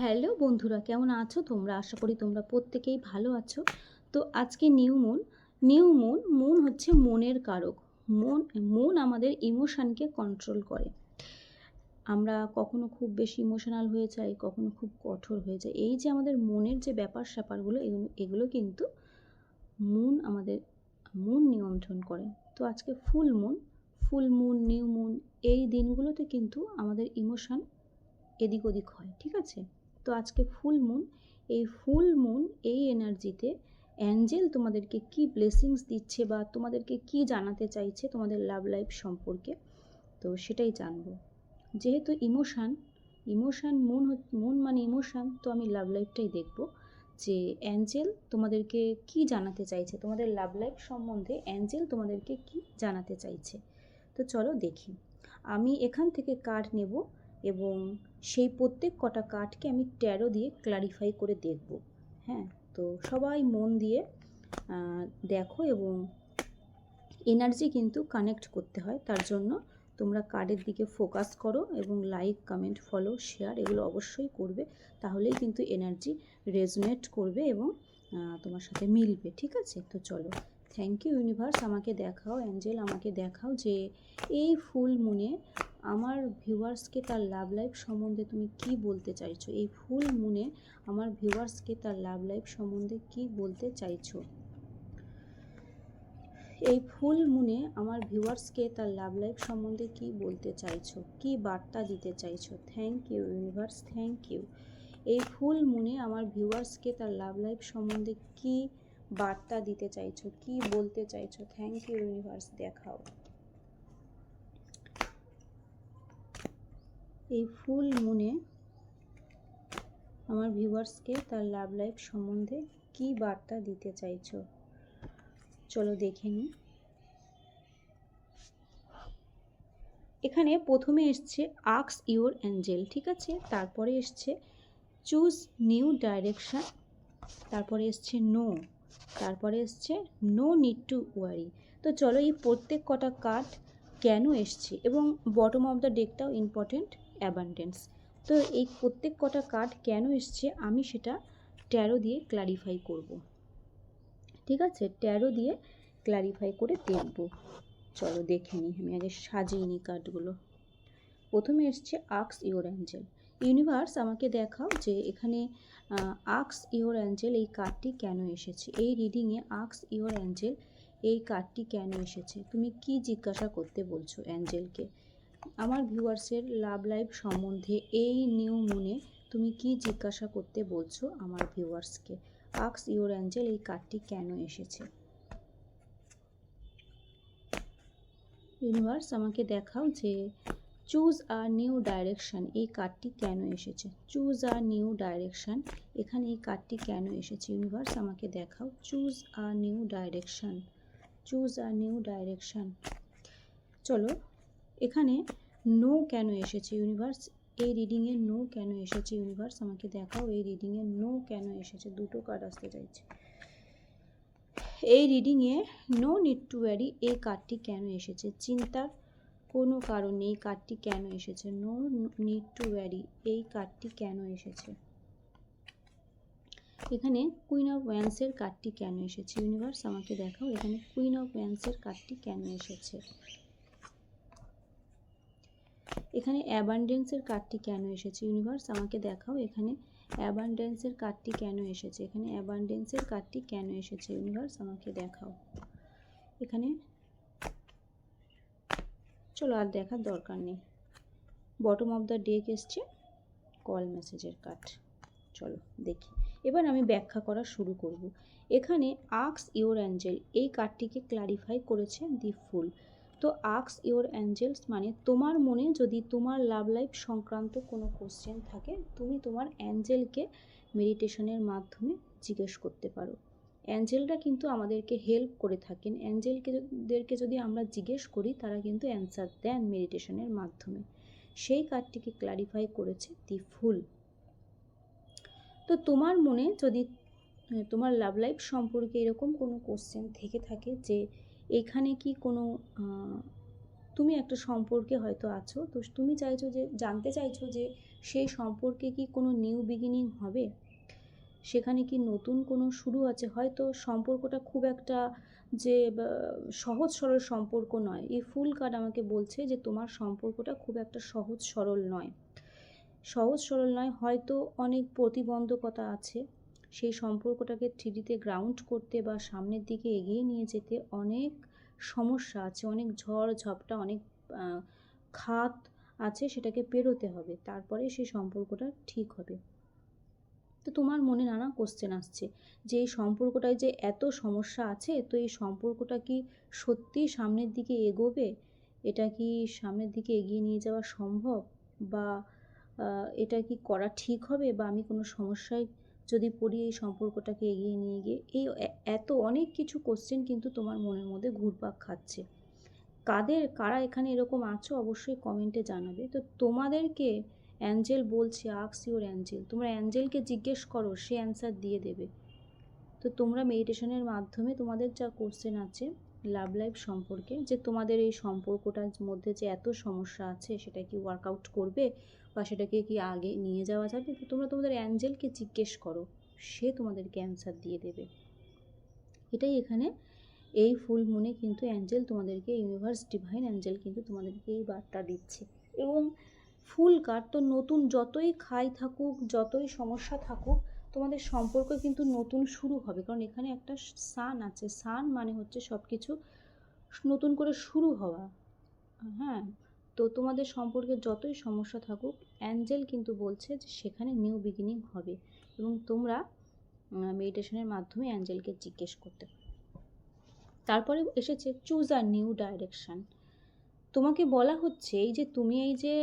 Hello বন্ধুরা, কেমন আছো তোমরা? আশা করি তোমরা প্রত্যেকেই ভালো আছো। তো আজকে নিউ মুন হচ্ছে মনের কারক। মন আমাদের ইমোশনকে কন্ট্রোল করে। আমরা কখনো খুব বেশি ইমোশনাল হয়ে যাই, কখনো খুব কঠোর হয়ে যাই। এই যে আমাদের মনের যে ব্যাপার-স্যাপারগুলো এগুলো কিন্তু আমাদের মন নিয়ন্ত্রণ করে। তো আজকে ফুল মুন, নিউ মুন এই দিনগুলোতে কিন্তু আমাদের ইমোশন এদিক ওদিক হয়, ঠিক আছে? তো আজকে ফুল মুন এই এনার্জিতে অ্যাঞ্জেল তোমাদেরকে কি ব্লেসিংস দিচ্ছে বা তোমাদেরকে কি জানাতে চাইছে তোমাদের লাভ লাইফ সম্পর্কে, তো সেটাই জানবো। যেহেতু ইমোশান মুন মানে ইমোশান, তো আমি লাভ লাইফটাই দেখবো যে অ্যাঞ্জেল তোমাদেরকে কি জানাতে চাইছে, তোমাদের লাভ লাইফ সম্বন্ধে অ্যাঞ্জেল তোমাদেরকে কি জানাতে চাইছে। তো চলো দেখি। আমি এখান থেকে কার্ড নেব এবং সেই প্রত্যেক কটা কার্ডকে আমি ট্যারো দিয়ে ক্লারিফাই করে দেখব। হ্যাঁ, তো সবাই মন দিয়ে দেখো এবং এনার্জি কিন্তু কানেক্ট করতে হয়, তার জন্য তোমরা কার্ডের দিকে ফোকাস করো এবং লাইক, কমেন্ট, ফলো, শেয়ার এগুলো অবশ্যই করবে। তাহলেই কিন্তু এনার্জি রেজোনেট করবে এবং তোমার সাথে মিলবে, ঠিক আছে? তো চলো। থ্যাংক ইউ ইউনিভার্স, আমাকে দেখাও, অ্যাঞ্জেল আমাকে দেখাও যে এই ফুল মুনে আমার ভিউয়ার্সকে তার লাভ লাইফ সম্বন্ধে তুমি কি বলতে চাইছো। এই ফুল মুনে আমার ভিউয়ার্সকে তার লাভ লাইফ সম্বন্ধে কি বলতে চাইছো। এই ফুল মুনে আমার ভিউয়ার্সকে তার লাভ লাইফ সম্বন্ধে কি বলতে চাইছো, কি বার্তা দিতে চাইছো। Thank you universe, thank you. এই ফুল মুনে আমার ভিউয়ার্সকে তার লাভ লাইফ সম্বন্ধে কি বার্তা দিতে চাইছো, কি বলতে চাইছো। থ্যাংক ইউ ইউনিভার্স, দেখাও। এই ফুল মুনে আমার ভিউয়ার্সকে তার লাভ লাইফ সম্বন্ধে কি বার্তা দিতে চাইছো। চলো দেখে নিই। এখানে প্রথমে এসছে আস্ক ইওর অ্যাঞ্জেল, ঠিক আছে? তারপরে এসছে চুজ নিউ ডাইরেকশান, তারপরে এসছে নো, তারপরে এসছে নো নিড টু ওয়ারি। তো চলো এই প্রত্যেক কটা কার্ড কেন এসছে এবং বটম অফ দ্য ডেকটাও ইম্পর্টেন্ট, অ্যাবান্ডেন্স। তো এই প্রত্যেক কটা কার্ড কেন এসছে আমি সেটা ট্যারো দিয়ে ক্লারিফাই করব, ঠিক আছে? ট্যারো দিয়ে ক্লারিফাই করে দেখব। চলো দেখে নিই, আমি আগে সাজিয়ে নিই কার্ডগুলো। প্রথমে এসছে আস্ক ইওর অ্যাঞ্জেল। ইউনিভার্স আমাকে দেখাও যে এখানে আস্ক ইওর অ্যাঞ্জেল এই কার্ডটি কেন এসেছে। এই রিডিংয়ে আস্ক ইওর অ্যাঞ্জেল এই কার্ডটি কেন এসেছে, তুমি কি জিজ্ঞাসা করতে বলছো অ্যাঞ্জেলকে। আমার ভিউয়ার্সের লাভ লাইফ সম্বন্ধে এই নিউ মুনে তুমি কি জিজ্ঞাসা করতে বলছো আমার ভিউয়ার্সকে। আস্ক ইওর অ্যাঞ্জেল এই কার্ডটি কেন এসেছে। ইউনিভার্স আমাকে দেখাও যে চুজ আ নিউ ডাইরেকশান এই কার্ডটি কেন এসেছে। চুজ আ নিউ ডাইরেকশান, এখানে এই কার্ডটি কেন এসেছে। ইউনিভার্স আমাকে দেখাও choose a new direction, choose a new direction. চলো এখানে নো কেন এসেছে ইউনিভার্স, এই রিডিংয়ে নো কেন এসেছে। ইউনিভার্স আমাকে দেখাও এই রিডিংয়ে নো কেন এসেছে। দুটো কার্ড আসতে চাইছে। এই রিডিংয়ে নো নিড টু ওয়ারি এই কার্ডটি কেন এসেছে। চিন্তার কোনো কারণ নেই, কার্ডটি কেন এসেছে। নো নিড টু ওয়ারি এই কার্ডটি কেন এসেছে। এখানে কুইন অফ ওয়ান্সের কার্ডটি কেন এসেছে। ইউনিভার্স আমাকে দেখাও এখানে কুইন অফ ওয়ান্সের কার্ডটি কেন এসেছে। এখানে অ্যাবান্ডেন্সের কার্ডটি কেন এসেছে। ইউনিভার্স আমাকে দেখাও এখানে অ্যাবান্ডেন্সের কার্ডটি কেন এসেছে। এখানে অ্যাবান্ডেন্সের কার্ডটি কেন এসেছে। ইউনিভার্স আমাকে দেখাও এখানে। চলো আর দেখার দরকার নেই। বটম অফ দ্য ডেক এসছে কল মেসেজের কার্ড। চলো দেখি, এবার আমি ব্যাখ্যা করা শুরু করব। এখানে আস্ক ইওর অ্যাঞ্জেল এই কার্ডটিকে ক্লারিফাই করেছে দি ফুল। তো আস্ক ইওর অ্যাঞ্জেলস মানে তোমার মনে যদি তোমার লাভ লাইফ সংক্রান্ত কোনো কোশ্চেন থাকে, তুমি তোমার অ্যাঞ্জেলকে মেডিটেশনের মাধ্যমে জিজ্ঞেস করতে পারো। অ্যাঞ্জেলরা কিন্তু আমাদেরকে হেল্প করে থাকেন। অ্যাঞ্জেলদেরকে যদি আমরা জিজ্ঞেস করি তারা কিন্তু অ্যান্সার দেন মেডিটেশনের মাধ্যমে। সেই কার্ডটিকে ক্লারিফাই করেছে দি ফুল। তো তোমার মনে যদি তোমার লাভ লাইফ সম্পর্কে এরকম কোনো কোশ্চেন থেকে থাকে যে এখানে কি কোনো তুমি একটা সম্পর্কে হয়তো আছো, তো তুমি চাইছো যে জানতে চাইছো যে সেই সম্পর্কে কি কোনো নিউ বিগিনিং হবে? সেখানে কি নতুন কোনো শুরু আছে? হয়তো সম্পর্কটা খুব একটা যে সহজ সরল সম্পর্ক নয়। এই ফুল কার্ড আমাকে বলছে যে তোমার সম্পর্কটা খুব একটা সহজ সরল নয়। সহজ সরল নয়, হয়তো অনেক প্রতিবন্ধকতা আছে। সেই সম্পর্কটাকে 3Dতে গ্রাউন্ড করতে বা সামনের দিকে এগিয়ে নিয়ে যেতে অনেক সমস্যা আছে, অনেক ঝড় ঝাপটা, অনেক খাত আছে, সেটাকে পেরোতে হবে, তারপরে সেই সম্পর্কটা ঠিক হবে। তো তোমার মনে নানা কোশ্চেন আসছে যে এই সম্পর্কটায় যে এত সমস্যা আছে, তো এই সম্পর্কটা কি সত্যি সামনের দিকে এগোবে? এটা কি সামনের দিকে এগিয়ে নিয়ে যাওয়া সম্ভব? বা এটা কি করা ঠিক হবে? বা আমি কোনো সমস্যায় যদি পড়ি এই সম্পর্কটাকে এগিয়ে নিয়ে গিয়ে, এই এত অনেক কিছু কোশ্চেন কিন্তু তোমার মনের মধ্যে ঘুরপাক খাচ্ছে। কারা এখানে এরকম আছো অবশ্যই কমেন্টে জানাবে। তো তোমাদেরকে অ্যাঞ্জেল বলছে, আস্ক ইউর অ্যাঞ্জেল, তোমরা অ্যাঞ্জেলকে জিজ্ঞেস করো, সে অ্যান্সার দিয়ে দেবে। তো তোমরা মেডিটেশনের মাধ্যমে তোমাদের যা কোশ্চেন আছে লাভ লাইফ সম্পর্কে, যে তোমাদের এই সম্পর্কটার মধ্যে যে এত সমস্যা আছে, সেটা কি ওয়ার্কআউট করবে বা সেটাকে কি আগে নিয়ে যাওয়া যাবে, তো তোমরা তোমাদের অ্যাঞ্জেলকে জিজ্ঞেস করো, সে তোমাদেরকে অ্যান্সার দিয়ে দেবে। এটাই এখানে এই ফুল মুনে কিন্তু অ্যাঞ্জেল তোমাদেরকে, ইউনিভার্স ডিভাইন অ্যাঞ্জেল কিন্তু তোমাদেরকে এই বার্তা দিচ্ছে। এবং ফুল কার্ড তো নতুন যতই খাই থাকুক, যতই সমস্যা থাকুক, তোমাদের সম্পর্ক কিন্তু নতুন শুরু হবে, কারণ এখানে একটা সান আছে। সান মানে হচ্ছে সব কিছু নতুন করে শুরু হওয়া। হ্যাঁ, তো তোমাদের সম্পর্কে যতই সমস্যা থাকুক, অ্যাঞ্জেল কিন্তু বলছে যে সেখানে নিউ বিগিনিং হবে। এবং তোমরা মেডিটেশনের মাধ্যমে অ্যাঞ্জেলকে জিজ্ঞেস করতে পারো। তারপরে এসেছে চুজ আ নিউ ডাইরেকশান। তোমাকে বলা হচ্ছে এই যে তুমি এই যে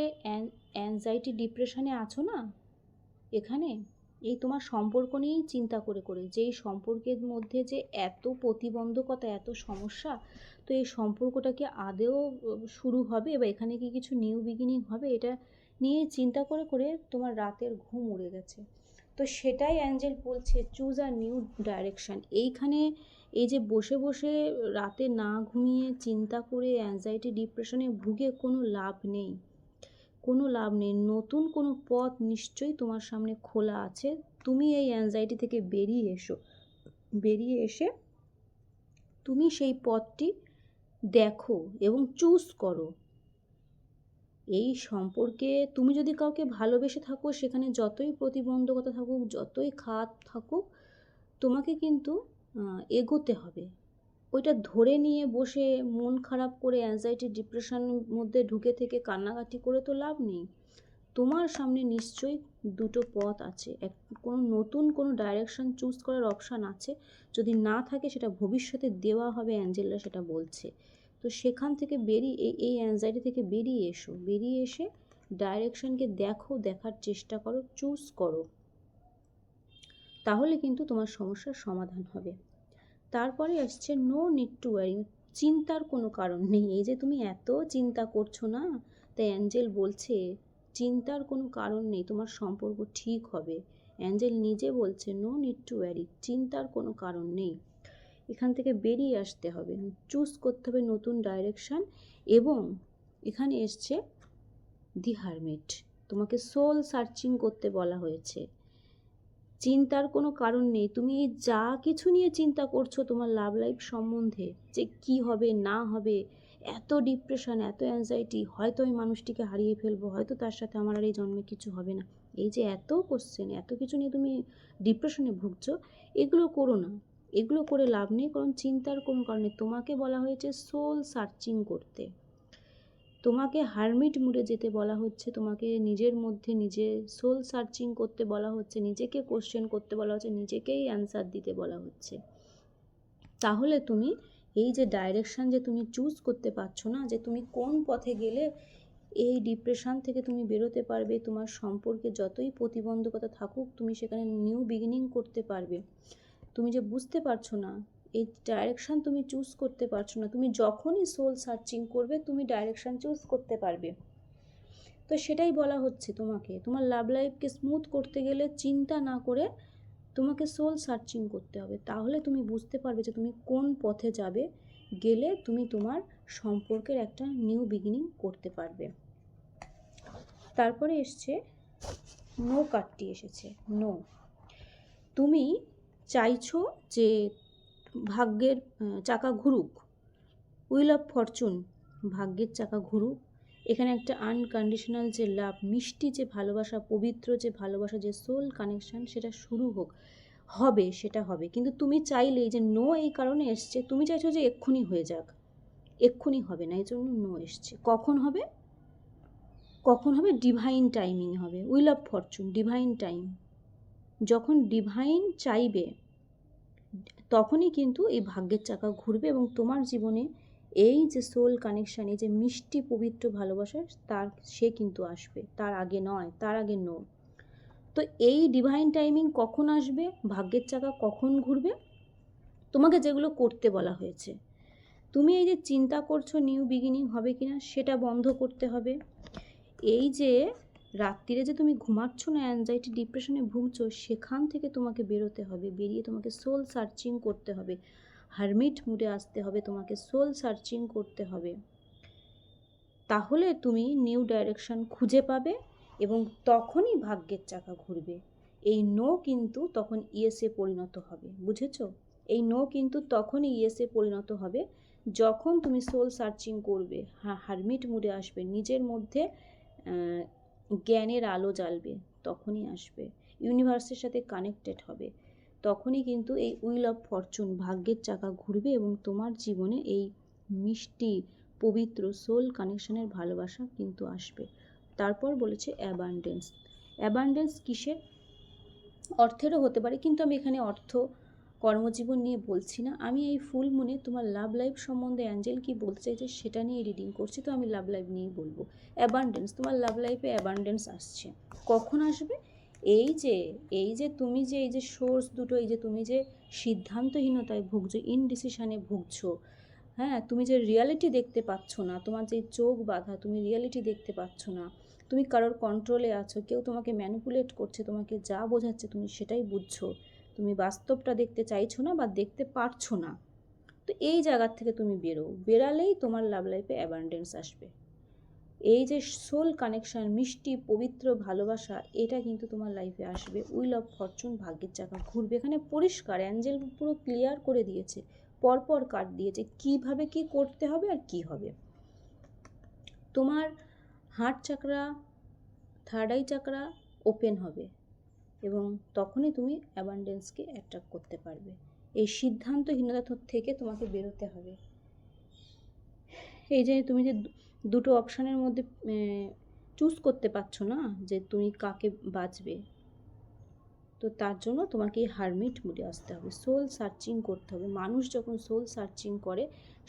অ্যাংজাইটি ডিপ্রেশনে আছো না, এখানে এই তোমার সম্পর্ক নিয়েই চিন্তা করে করে, যে এই সম্পর্কের মধ্যে যে এত প্রতিবন্ধকতা, এত সমস্যা, তো এই সম্পর্কটা কি আদেও শুরু হবে বা এখানে কি কিছু নিউ বিগিনিং হবে, এটা নিয়ে চিন্তা করে করে তোমার রাতের ঘুম উড়ে গেছে। তো সেটাই অ্যাঞ্জেল বলছে, চুজ আ নিউ ডাইরেকশান। এইখানে এই যে বসে বসে রাতে না ঘুমিয়ে চিন্তা করে অ্যাংজাইটি ডিপ্রেশনে ভুগে কোনো লাভ নেই, কোনো লাভ নেই। নতুন কোনো পথ নিশ্চয়ই তোমার সামনে খোলা আছে। তুমি এই অ্যাংজাইটি থেকে বেরিয়ে এসে তুমি সেই পথটি দেখো এবং চুজ করো। এই সম্পর্কে তুমি যদি কাউকে ভালোবেসে থাকো, সেখানে যতই প্রতিবন্ধকতা থাকুক, যতই খাত থাকুক, তোমাকে কিন্তু এগোতে হবে। ওইটা ধরে নিয়ে বসে মন খারাপ করে অ্যাংজাইটি ডিপ্রেশনের মধ্যে ঢুকে থেকে কান্নাকাটি করে তো লাভ নেই। তোমার সামনে নিশ্চয়ই দুটো পথ আছে, কোনো নতুন কোনো ডাইরেকশন চুজ করার অপশান আছে। যদি না থাকে সেটা ভবিষ্যতে দেওয়া হবে, অ্যাঞ্জেলরা সেটা বলছে। তো সেখান থেকে বেরিয়ে এই অ্যাংজাইটি থেকে বেরিয়ে এসো, বেরিয়ে এসে ডাইরেকশনকে দেখো, দেখার চেষ্টা করো, চুজ করো, তাহলে কিন্তু তোমার সমস্যার সমাধান হবে। তারপরে আসছে নো নিড টু ওয়ারি, চিন্তার কোনো কারণ নেই। এই যে তুমি এত চিন্তা করছো না, তাই অ্যাঞ্জেল বলছে চিন্তার কোনো কারণ নেই, তোমার সম্পর্ক ঠিক হবে। অ্যাঞ্জেল নিজে বলছে নো নিড টু ওয়ারি, চিন্তার কোনো কারণ নেই। এখান থেকে বেরিয়ে আসতে হবে, চুজ করতে হবে নতুন ডাইরেকশান। এবং এখানে এসছে দি হারমিট, তোমাকে সোল সার্চিং করতে বলা হয়েছে। চিন্তার কোনো কারণ নেই। তুমি যা কিছু নিয়ে চিন্তা করছো তোমার লাভ লাইফ সম্বন্ধে, যে কি হবে না হবে, এত ডিপ্রেশন, এত অ্যাংজাইটি, হয়তো ওই মানুষটিকে হারিয়ে ফেলবো, হয়তো তার সাথে আমার আর এই জন্মে কিছু হবে না, এই যে এত কোশ্চেন, এত কিছু নিয়ে তুমি ডিপ্রেশনে ভুগছো, এগুলো করো না, এগুলো করে লাভ নেই, কারণ চিন্তার কোনো কারণে। তোমাকে বলা হয়েছে সোল সার্চিং করতে, তোমাকে হারমিট মুডে যেতে বলা হচ্ছে, তোমাকে নিজের মধ্যে নিজে সোল সার্চিং করতে বলা হচ্ছে, নিজেকে কোশ্চেন করতে বলা হচ্ছে, নিজেকেই অ্যান্সার দিতে বলা হচ্ছে। তাহলে তুমি এই যে ডাইরেকশান যে তুমি চুজ করতে পারছো না, যে তুমি কোন পথে গেলে এই ডিপ্রেশন থেকে তুমি বেরোতে পারবে, তোমার সম্পর্কে যতই প্রতিবন্ধকতা থাকুক তুমি সেখানে নিউ বিগিনিং করতে পারবে, তুমি যে বুঝতে পারছো না, এই ডাইরেকশান তুমি চুজ করতে পারছো না, তুমি যখনই সোল সার্চিং করবে তুমি ডাইরেকশান চুজ করতে পারবে। তো সেটাই বলা হচ্ছে, তোমাকে তোমার লাভ লাইফকে স্মুথ করতে গেলে চিন্তা না করে তোমাকে সোল সার্চিং করতে হবে, তাহলে তুমি বুঝতে পারবে যে তুমি কোন পথে যাবে, গেলে তুমি তোমার সম্পর্কের একটা নিউ বিগিনিং করতে পারবে। তারপরে এসছে নো কার্ডটি এসেছে, নো। তুমি চাইছো যে ভাগ্যের চাকা ঘুরুক, হুইল অফ ফরচুন, ভাগ্যের চাকা ঘুরুক। এখানে একটা আনকন্ডিশনাল যে লাভ, মিষ্টি যে ভালোবাসা, পবিত্র যে ভালোবাসা, যে সোল কানেকশান, সেটা শুরু হোক, হবে, সেটা হবে। কিন্তু তুমি চাইলেই যে নো এই কারণে এসছে, তুমি চাইছো যে এক্ষুনি হয়ে যাক, এক্ষুনি হবে না, এই জন্য নো এসছে। কখন হবে? কখন হবে? ডিভাইন টাইমিং হবে, wheel of Fortune, divine time. যখন ডিভাইন চাইবে তখনই কিন্তু এই ভাগ্যের চাকা ঘুরবে এবং তোমার জীবনে এই যে সোল কানেকশান, এই যে মিষ্টি পবিত্র ভালোবাসা, সে কিন্তু আসবে। তার আগে নয়, তার আগে নো। তো এই ডিভাইন টাইমিং কখন আসবে, ভাগ্যের চাকা কখন ঘুরবে? তোমাকে যেগুলো করতে বলা হয়েছে, তুমি এই যে চিন্তা করছো নিউ বিগিনিং হবে কিনা, সেটা বন্ধ করতে হবে। এই যে রাত্রিরে যে তুমি ঘুমাচ্ছ না, অ্যাংজাইটি ডিপ্রেশনে ভুগছো, সেখান থেকে তোমাকে বেরোতে হবে। বেরিয়ে তোমাকে সোল সার্চিং করতে হবে, হারমিট মুডে আসতে হবে, তোমাকে সোল সার্চিং করতে হবে। তাহলে তুমি নিউ ডাইরেকশন খুঁজে পাবে এবং তখনই ভাগ্যের চাকা ঘুরবে। এই নো কিন্তু তখন ইয়েসে পরিণত হবে, বুঝেছো? এই নো কিন্তু তখনই ইয়েসে পরিণত হবে যখন তুমি সোল সার্চিং করবে, হারমিট মুডে আসবে, নিজের মধ্যে জ্ঞানের আলো জ্বালবে, তখনই আসবে। ইউনিভার্সের সাথে কানেক্টেড হবে, তখনই কিন্তু এই হুইল অফ ফরচুন, ভাগ্যের চাকা ঘুরবে এবং তোমার জীবনে এই মিষ্টি পবিত্র সোল কানেকশনের ভালোবাসা কিন্তু আসবে। তারপর বলেছে অ্যাবান্ডেন্স। অ্যাবান্ডেন্স কিসের? অর্থেরও হতে পারে, কিন্তু আমি এখানে অর্থ কর্মজীবন নিয়ে বলছি না। আমি এই ফুল মুনে তোমার লাভ লাইফ সম্বন্ধে অ্যাঞ্জেল কি বলতে চাইছে সেটা নিয়ে রিডিং করছি, তো আমি লাভ লাইফ নিয়েই বলবো। অ্যাবান্ডেন্স, তোমার লাভ লাইফে অ্যাবান্ডেন্স আসছে। কখন আসবে? এই যে তুমি যে এই যে সোর্স দুটো, এই যে তুমি যে সিদ্ধান্তহীনতায় ভুগছো, ইনডিসিশনে ভুগছো, হ্যাঁ, তুমি যে রিয়ালিটি দেখতে পাচ্ছ না, তোমার যে চোখ বাঁধা, তুমি রিয়ালিটি দেখতে পাচ্ছ না, তুমি কারোর কন্ট্রোলে আছো, কেউ তোমাকে ম্যানিপুলেট করছে, তোমাকে যা বোঝাচ্ছে তুমি সেটাই বুঝছো, তুমি বাস্তবটা দেখতে চাইছো না বা দেখতে পারছো না। তো এই জায়গার থেকে তুমি বেরালেই তোমার লাভ লাইফে অ্যাবান্ডেন্স আসবে। এই যে সোল কানেকশন, মিষ্টি পবিত্র ভালোবাসা, এটা কিন্তু তোমার লাইফে আসবে। হুইল অফ ফরচুন, ভাগ্যের চাকা ঘুরবে। এখানে পরিষ্কার অ্যাঞ্জেল পুরো ক্লিয়ার করে দিয়েছে, পরপর কার্ড দিয়েছে কিভাবে কি করতে হবে আর কি হবে। তোমার হার্ট চাকরা, থার্ড আই চাকরা ওপেন হবে এবং তখনই তুমি অ্যাবান্ডেন্সকে অ্যাট্রাক্ট করতে পারবে। এই সিদ্ধান্তহীনতা থেকে তোমাকে বেরোতে হবে। এই যে তুমি যে দুটো অপশানের মধ্যে চুজ করতে পারছো না যে তুমি কাকে বাঁচবে, তো তার জন্য তোমাকে এই হারমিট মুডে আসতে হবে, সোল সার্চিং করতে হবে। মানুষ যখন সোল সার্চিং করে,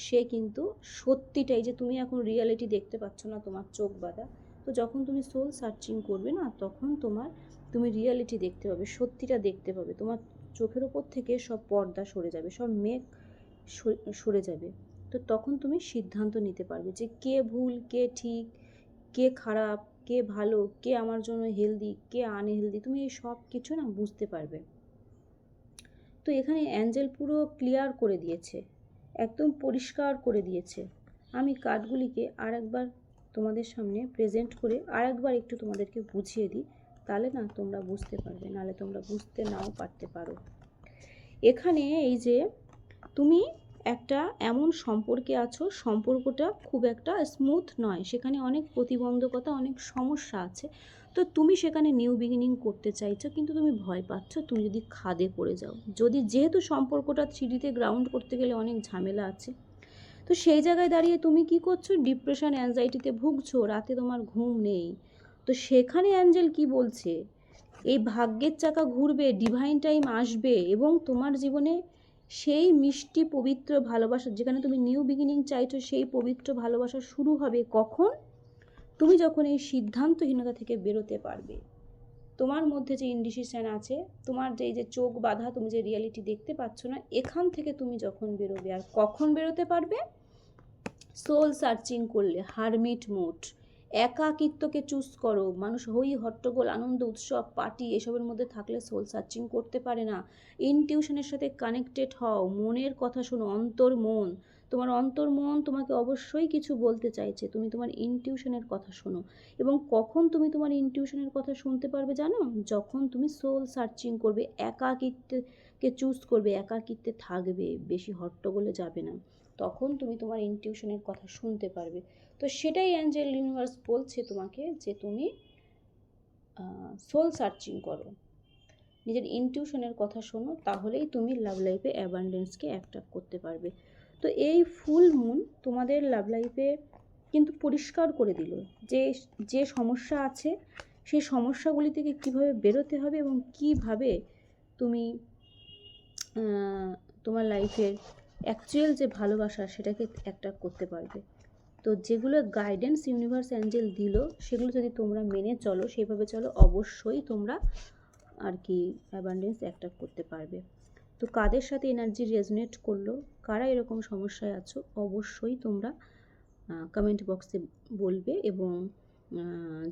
সে কিন্তু সত্যিটাই, যে তুমি এখন রিয়ালিটি দেখতে পাচ্ছ না, তোমার চোখ বাঁধা, তো যখন তুমি সোল সার্চিং করবে না, তখন তুমি রিয়ালিটি দেখতে পাবে, সত্যিটা দেখতে পাবে। তোমার চোখের ওপর থেকে সব পর্দা সরে যাবে, সব মেঘ সরে যাবে। তো তখন তুমি সিদ্ধান্ত নিতে পারবে যে কে ভুল, কে ঠিক, কে খারাপ, কে ভালো, কে আমার জন্য হেলদি, কে আনহেলদি, তুমি এই সব কিছু না বুঝতে পারবে। তো এখানে অ্যাঞ্জেল পুরো ক্লিয়ার করে দিয়েছে, একদম পরিষ্কার করে দিয়েছে। আমি কার্ডগুলিকে আরেকবার তোমাদের সামনে প্রেজেন্ট করে আরেকবার একটু তোমাদেরকে বুঝিয়ে দিই, তাহলে না তোমরা বুঝতে পারবে, নাহলে তোমরা বুঝতে নাও পারতে পারো। এখানে এই যে তুমি একটা এমন সম্পর্কে আছো, সম্পর্কটা খুব একটা স্মুথ নয়, সেখানে অনেক প্রতিবন্ধকতা, অনেক সমস্যা আছে। তো তুমি সেখানে নিউ বিগিনিং করতে চাইছো, কিন্তু তুমি ভয় পাচ্ছ তুমি যদি খাদে পড়ে যাও, যেহেতু সম্পর্কটা থ্রিডিতে গ্রাউন্ড করতে গেলে অনেক ঝামেলা আছে। তো সেই জায়গায় দাঁড়িয়ে তুমি কি করছো? ডিপ্রেশন, অ্যাংজাইটিতে ভুগছো, রাতে তোমার ঘুম নেই। তো সেখানে অ্যাঞ্জেল কি বলছে? এই ভাগ্যের চাকা ঘুরবে, ডিভাইন টাইম আসবে এবং তোমার জীবনে সেই মিষ্টি পবিত্র ভালোবাসা, যেখানে তুমি নিউ বিগিনিং চাইছো, সেই পবিত্র ভালোবাসা শুরু হবে কখন? তুমি যখন এই সিদ্ধান্তহীনতা থেকে বেরোতে পারবে। তোমার মধ্যে যে ইনডিসিশন আছে, তোমার যে এই যে চোখ বাঁধা, তুমি যে রিয়ালিটি দেখতে পাচ্ছ না, এখান থেকে তুমি যখন বেরোবে। আর কখন বেরোতে পারবে? সোল সার্চিং করলে, হারমিট মোড, একাকিত্বকে চুজ করো। মানুষ হই হট্টগোল, আনন্দ, উৎসব, পার্টি এসবের মধ্যে থাকলে সোল সার্চিং করতে পারে না। ইনটিউশনের সাথে কানেক্টেড হও, মনের কথা শোনো, অন্তর মন, তোমার অন্তর্মন তোমাকে অবশ্যই কিছু বলতে চাইছে। তুমি তোমার ইনটিউশনের কথা শোনো। এবং কখন তুমি তোমার ইনটিউশনের কথা শুনতে পারবে জানো? যখন তুমি সোল সার্চিং করবে, একাকিত্বকে চুজ করবে, একাকিত্বে থাকবে, বেশি হট্টগোলে যাবে না, তখন তুমি তোমার ইনটিউশনের কথা শুনতে পারবে। তো সেটাই অ্যাঞ্জেল ইউনিভার্স বলছে তোমাকে, যে তুমি সোল সার্চিং করো, নিজের ইনটিউশনের কথা শোনো, তাহলেই তুমি লাভ লাইফে অ্যাবান্ডেন্সকে অ্যাট্রাক্ট করতে পারবে। তো এই ফুল মুন তোমাদের লাভ লাইফে কিন্তু পরিষ্কার করে দিল যে যে সমস্যা আছে সেই সমস্যাগুলি থেকে কীভাবে বেরোতে হবে এবং কীভাবে তুমি তোমার লাইফের অ্যাকচুয়াল যে ভালোবাসা সেটাকে অ্যাট্রাক্ট করতে পারবে। তো যেগুলো গাইডেন্স ইউনিভার্স অ্যাঞ্জেল দিল সেগুলো যদি তোমরা মেনে চলো, সেইভাবে চলো, অবশ্যই তোমরা আর কি অ্যাবান্ডেন্স অ্যাট্রাক্ট করতে পারবে। তো কাদের সাথে এনার্জি রেজোনেট করলো, কারা এরকম সমস্যায় আছো, অবশ্যই তোমরা কমেন্ট বক্সে বলবে। এবং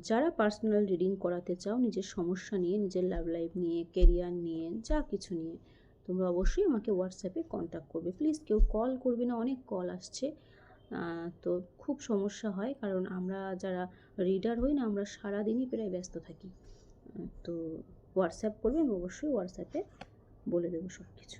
যারা পার্সোনাল রিডিং করাতে চাও নিজের সমস্যা নিয়ে, নিজের লাভ লাইফ নিয়ে, কেরিয়ার নিয়ে, যা কিছু নিয়ে, তোমরা অবশ্যই আমাকে হোয়াটসঅ্যাপে কন্ট্যাক্ট করবে। প্লিজ কেউ কল করবে না, অনেক কল আসছে। তো খুব সমস্যা হয়, কারণ আমরা যারা রিডার হই না, আমরা সারাদিনই প্রায় ব্যস্ত থাকি। তো হোয়াটসঅ্যাপ করবে, আমি অবশ্যই হোয়াটসঅ্যাপে বলে দেবো সব কিছু।